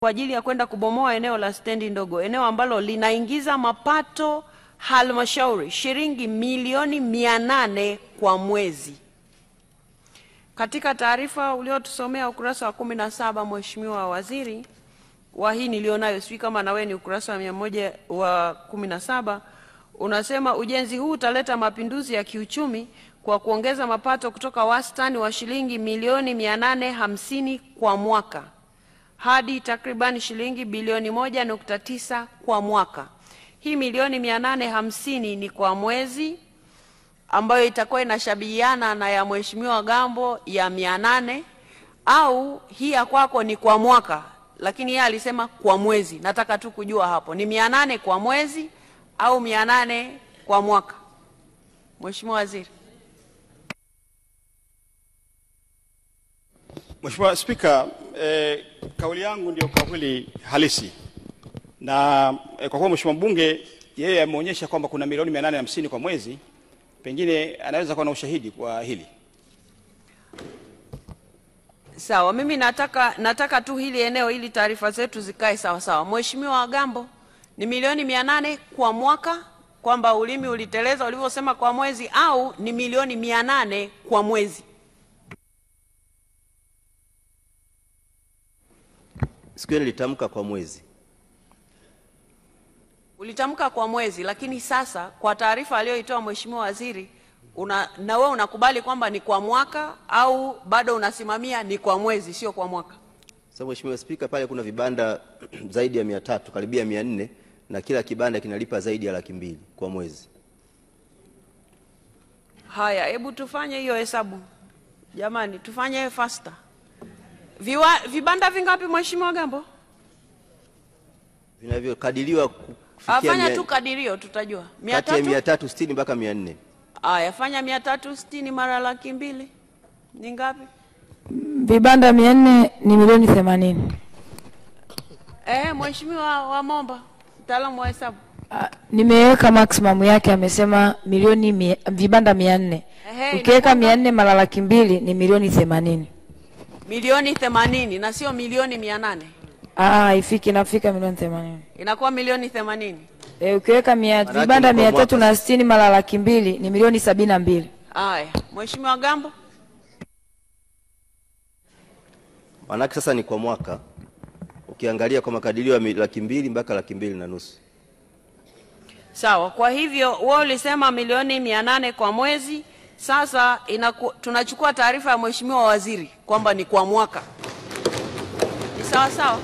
kwa ajili ya kwenda kubomoa eneo la stendi ndogo, eneo ambalo linaingiza mapato halmashauri shilingi milioni 800 kwa mwezi. Katika taarifa uliotusomea ukurasa wa 17, Mheshimiwa Waziri, wa hii nilionayo, sijui kama na wewe ni ukurasa wa 117, unasema ujenzi huu utaleta mapinduzi ya kiuchumi kwa kuongeza mapato kutoka wastani wa shilingi milioni 850 kwa mwaka hadi takriban shilingi bilioni 1.9 kwa mwaka. Hii milioni 850 ni kwa mwezi, ambayo itakuwa inashabihiana na ya Mheshimiwa Gambo ya 800, au hii ya kwako ni kwa mwaka, lakini yeye alisema kwa mwezi. Nataka tu kujua hapo ni 800 kwa mwezi au 800 kwa mwaka. Mheshimiwa Waziri. Mheshimiwa Spika, kauli yangu ndio kauli halisi. Na kwa kuwa Mheshimiwa Mbunge yeye ameonyesha kwamba kuna milioni 850 kwa mwezi, pengine anaweza kuwa na ushahidi kwa hili. Sawa, mimi nataka tu hili eneo ili taarifa zetu zikae sawa sawa. Mheshimiwa Gambo, ni milioni 800 kwa mwaka, kwamba ulimi uliteleza ulivyosema kwa mwezi, au ni milioni 800 kwa mwezi? Siku nilitamka kwa mwezi. Ulitamka kwa mwezi, lakini sasa kwa taarifa aliyoitoa Mheshimiwa Waziri, na wewe unakubali kwamba ni kwa mwaka, au bado unasimamia ni kwa mwezi sio kwa mwaka? Sasa Mheshimiwa Spika, pale kuna vibanda zaidi ya 300, karibia 400, na kila kibanda kinalipa zaidi ya 200,000 kwa mwezi. Haya, hebu tufanye hiyo hesabu. Jamani, tufanye faster. Vibanda vingapi Mheshimiwa Gambo? Vinavyokadiriwa kufikia afanya tu kadirio tutajua. 360 mpaka 400. Aya, fanya 360 mara 200,000 ni ngapi? Vibanda 400 ni milioni 80. Mheshimiwa Wamomba, mtaalamu wa hesabu. Nimeweka maximum yake, amesema milioni vibanda 400. Ukiweka 400 mara 200,000 ni milioni 80. Milioni 80 na sio milioni 800. Inafika milioni 80. Inakuwa milioni 80. Ukiweka vibanda 360 mara 200,000 ni milioni 72. Haya, Mheshimiwa Gambo. Manake sasa ni kwa mwaka. Ukiangalia kwa makadirio ya 200,000 mpaka 200,500. Sawa, kwa hivyo wewe ulisema milioni 800 kwa mwezi. Sasa tunachukua taarifa ya Mheshimiwa Waziri kwamba ni kwa mwaka. Ni sawa sawa?